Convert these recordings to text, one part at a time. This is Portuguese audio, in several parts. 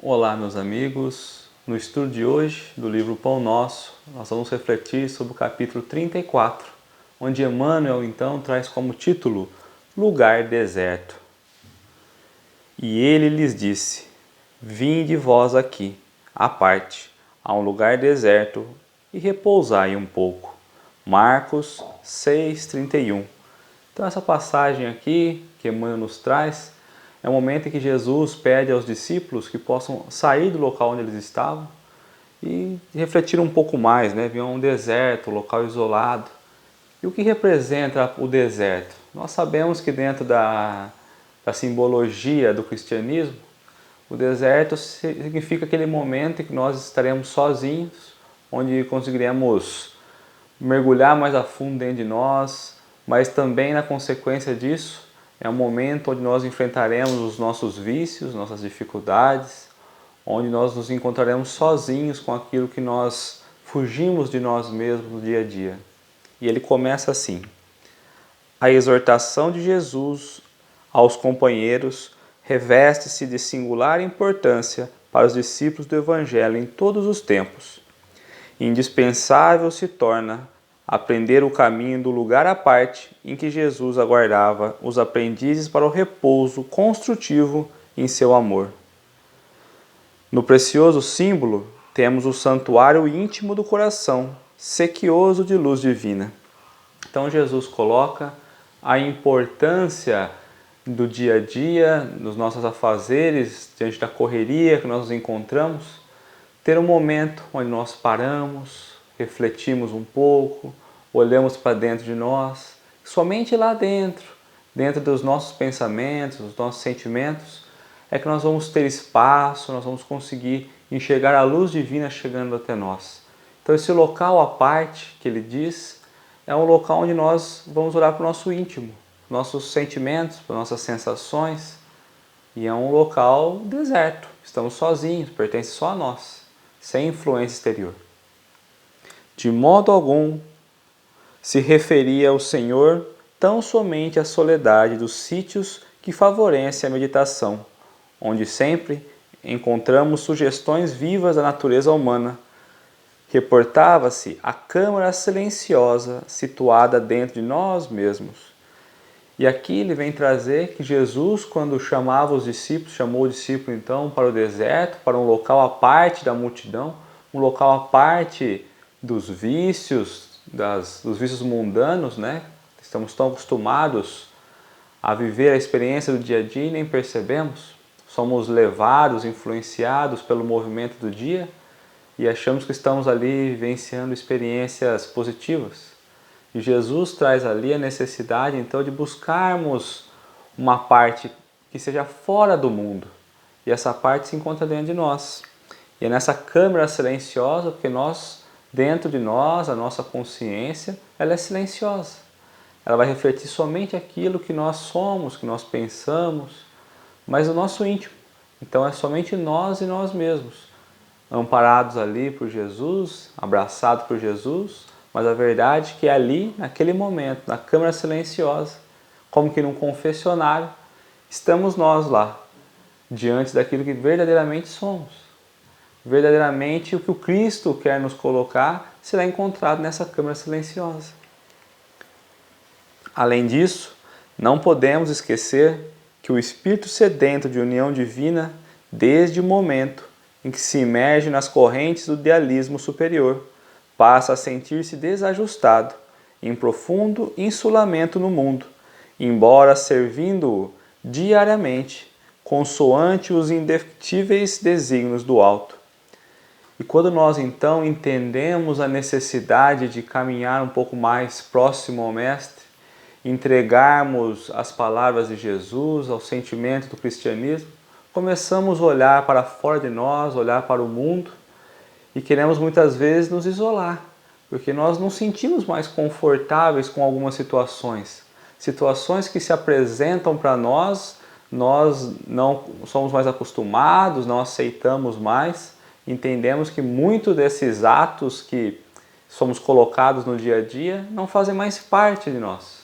Olá, meus amigos. No estudo de hoje, do livro Pão Nosso, nós vamos refletir sobre o capítulo 34, onde Emmanuel, então, traz como título Lugar Deserto. E ele lhes disse: Vinde vós aqui, à parte, a um lugar deserto, e repousai um pouco. Marcos 6:31. Então essa passagem aqui, que Emmanuel nos traz, é o momento em que Jesus pede aos discípulos que possam sair do local onde eles estavam e refletir um pouco mais, né? Vir a um deserto, um local isolado. E o que representa o deserto? Nós sabemos que dentro da simbologia do cristianismo, o deserto significa aquele momento em que nós estaremos sozinhos, onde conseguiremos mergulhar mais a fundo dentro de nós, mas também na consequência disso, é um momento onde nós enfrentaremos os nossos vícios, nossas dificuldades, onde nós nos encontraremos sozinhos com aquilo que nós fugimos de nós mesmos no dia a dia. E ele começa assim: a exortação de Jesus aos companheiros reveste-se de singular importância para os discípulos do Evangelho em todos os tempos. Indispensável se torna aprender o caminho do lugar à parte em que Jesus aguardava os aprendizes para o repouso construtivo em seu amor. No precioso símbolo temos o santuário íntimo do coração, sequioso de luz divina. Então Jesus coloca a importância do dia a dia, dos nossos afazeres, diante da correria que nós nos encontramos, ter um momento onde nós paramos, refletimos um pouco, olhamos para dentro de nós, somente lá dentro, dentro dos nossos pensamentos, dos nossos sentimentos, é que nós vamos ter espaço, nós vamos conseguir enxergar a luz divina chegando até nós. Então esse local à parte que ele diz é um local onde nós vamos olhar para o nosso íntimo, nossos sentimentos, para nossas sensações, e é um local deserto, estamos sozinhos, pertence só a nós, sem influência exterior. De modo algum se referia ao Senhor tão somente à soledade dos sítios que favorecem a meditação, onde sempre encontramos sugestões vivas da natureza humana. Reportava-se a câmara silenciosa situada dentro de nós mesmos. E aqui ele vem trazer que Jesus, quando chamava os discípulos, chamou o discípulo então para o deserto, para um local à parte da multidão, um local à parte dos vícios, dos vícios mundanos, né? Estamos tão acostumados a viver a experiência do dia a dia e nem percebemos. Somos levados, influenciados pelo movimento do dia e achamos que estamos ali vivenciando experiências positivas. E Jesus traz ali a necessidade então de buscarmos uma parte que seja fora do mundo. E essa parte se encontra dentro de nós. E é nessa câmara silenciosa, porque nós, dentro de nós, a nossa consciência, ela é silenciosa. Ela vai refletir somente aquilo que nós somos, que nós pensamos, mas o nosso íntimo. Então é somente nós e nós mesmos, amparados ali por Jesus, abraçados por Jesus, mas a verdade é que ali, naquele momento, na câmara silenciosa, como que num confessionário, estamos nós lá, diante daquilo que verdadeiramente somos. Verdadeiramente o que o Cristo quer nos colocar será encontrado nessa câmara silenciosa. Além disso, não podemos esquecer que o espírito sedento de união divina, desde o momento em que se imerge nas correntes do idealismo superior, passa a sentir-se desajustado, em profundo insulamento no mundo, embora servindo-o diariamente, consoante os indefetíveis desígnios do alto. E quando nós então entendemos a necessidade de caminhar um pouco mais próximo ao Mestre, entregarmos as palavras de Jesus, ao sentimento do cristianismo, começamos a olhar para fora de nós, olhar para o mundo e queremos muitas vezes nos isolar, porque nós não sentimos mais confortáveis com algumas situações. Situações que se apresentam para nós, nós não somos mais acostumados, não aceitamos mais, entendemos que muitos desses atos que somos colocados no dia a dia não fazem mais parte de nós.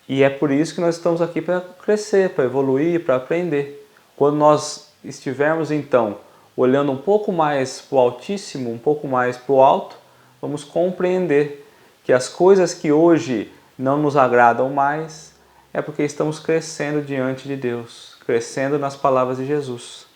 E é por isso que nós estamos aqui para crescer, para evoluir, para aprender. Quando nós estivermos então olhando um pouco mais para o Altíssimo, um pouco mais para o alto, vamos compreender que as coisas que hoje não nos agradam mais é porque estamos crescendo diante de Deus, crescendo nas palavras de Jesus.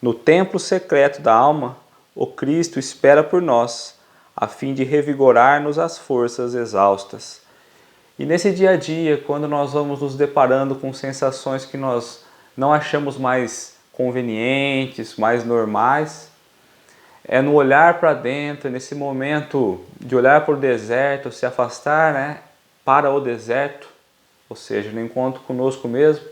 No templo secreto da alma, o Cristo espera por nós, a fim de revigorar-nos as forças exaustas. E nesse dia a dia, quando nós vamos nos deparando com sensações que nós não achamos mais convenientes, mais normais, é no olhar para dentro, nesse momento de olhar para o deserto, se afastar, né, para o deserto, ou seja, no encontro conosco mesmo,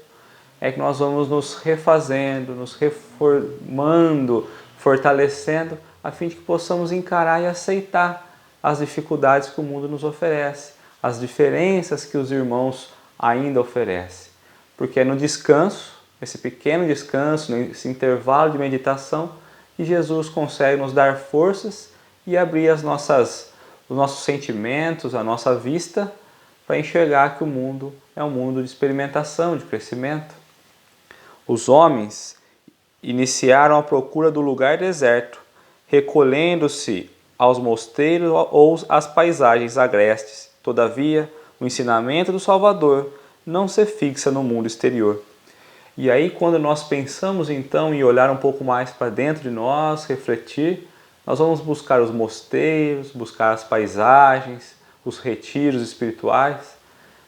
é que nós vamos nos refazendo, nos reformando, fortalecendo, a fim de que possamos encarar e aceitar as dificuldades que o mundo nos oferece, as diferenças que os irmãos ainda oferecem. Porque é no descanso, esse pequeno descanso, nesse intervalo de meditação, que Jesus consegue nos dar forças e abrir os nossos sentimentos, a nossa vista, para enxergar que o mundo é um mundo de experimentação, de crescimento. Os homens iniciaram a procura do lugar deserto, recolhendo-se aos mosteiros ou às paisagens agrestes. Todavia, o ensinamento do Salvador não se fixa no mundo exterior. E aí, quando nós pensamos então em olhar um pouco mais para dentro de nós, refletir, nós vamos buscar os mosteiros, buscar as paisagens, os retiros espirituais.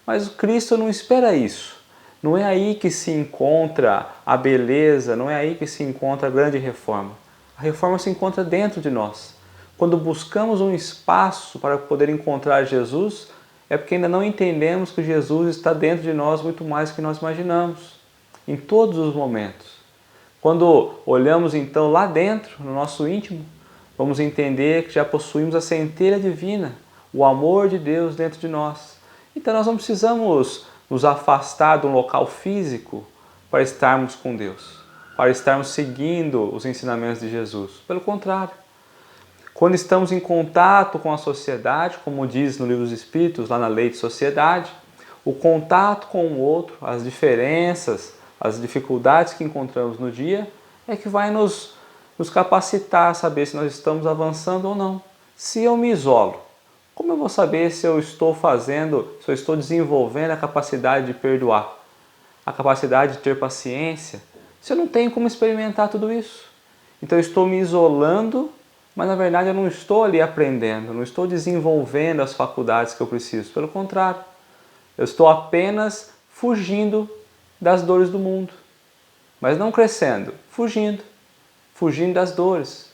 Mas o Cristo não espera isso. Não é aí que se encontra a beleza, não é aí que se encontra a grande reforma. A reforma se encontra dentro de nós. Quando buscamos um espaço para poder encontrar Jesus, é porque ainda não entendemos que Jesus está dentro de nós muito mais do que nós imaginamos, em todos os momentos. Quando olhamos então lá dentro, no nosso íntimo, vamos entender que já possuímos a centelha divina, o amor de Deus dentro de nós. Então nós não precisamos nos afastar de um local físico para estarmos com Deus, para estarmos seguindo os ensinamentos de Jesus. Pelo contrário, quando estamos em contato com a sociedade, como diz no Livro dos Espíritos, lá na Lei de Sociedade, o contato com o outro, as diferenças, as dificuldades que encontramos no dia, é que vai nos capacitar a saber se nós estamos avançando ou não. Se eu me isolo, como eu vou saber se eu estou se eu estou desenvolvendo a capacidade de perdoar, a capacidade de ter paciência, se eu não tenho como experimentar tudo isso? Então eu estou me isolando, mas na verdade eu não estou ali aprendendo, não estou desenvolvendo as faculdades que eu preciso. Pelo contrário, eu estou apenas fugindo das dores do mundo, mas não crescendo, fugindo das dores.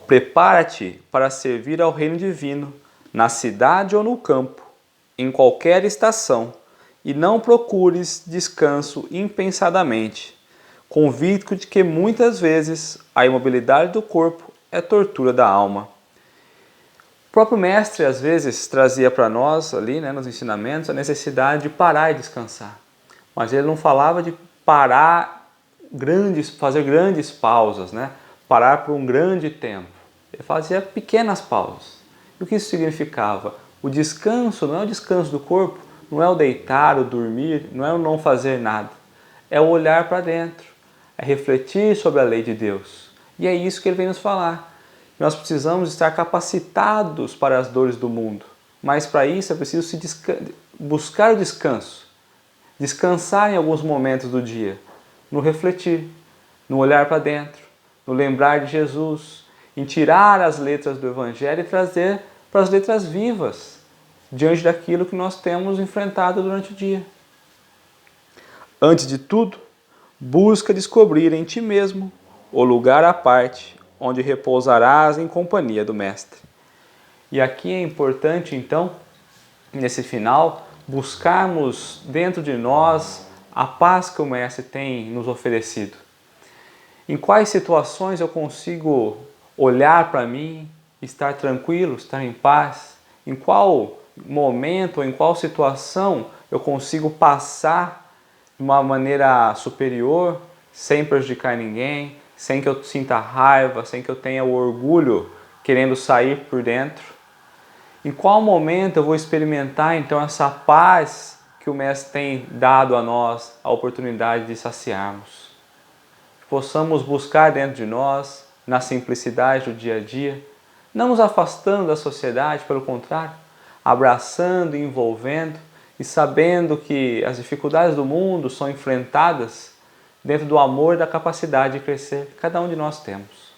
Prepara-te para servir ao reino divino, na cidade ou no campo, em qualquer estação, e não procures descanso impensadamente, convicto de que muitas vezes a imobilidade do corpo é tortura da alma. O próprio mestre às vezes trazia para nós ali, nos ensinamentos, a necessidade de parar e descansar. Mas ele não falava de parar fazer grandes pausas, parar por um grande tempo. Ele fazia pequenas pausas. E o que isso significava? O descanso não é o descanso do corpo, não é o deitar, o dormir, não é o não fazer nada. É o olhar para dentro, é refletir sobre a lei de Deus. E é isso que ele vem nos falar. Nós precisamos estar capacitados para as dores do mundo. Mas para isso é preciso buscar o descanso. Descansar em alguns momentos do dia. No refletir, no olhar para dentro, no lembrar de Jesus, em tirar as letras do Evangelho e trazer para as letras vivas, diante daquilo que nós temos enfrentado durante o dia. Antes de tudo, busca descobrir em ti mesmo o lugar à parte, onde repousarás em companhia do Mestre. E aqui é importante, então, nesse final, buscarmos dentro de nós a paz que o Mestre tem nos oferecido. Em quais situações eu consigo olhar para mim, estar tranquilo, estar em paz? Em qual momento, em qual situação eu consigo passar de uma maneira superior, sem prejudicar ninguém, sem que eu sinta raiva, sem que eu tenha o orgulho querendo sair por dentro? Em qual momento eu vou experimentar então essa paz que que o Mestre tem dado a nós a oportunidade de saciarmos. Que possamos buscar dentro de nós, na simplicidade do dia a dia, não nos afastando da sociedade, pelo contrário, abraçando e envolvendo e sabendo que as dificuldades do mundo são enfrentadas dentro do amor e da capacidade de crescer que cada um de nós temos.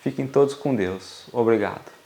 Fiquem todos com Deus. Obrigado.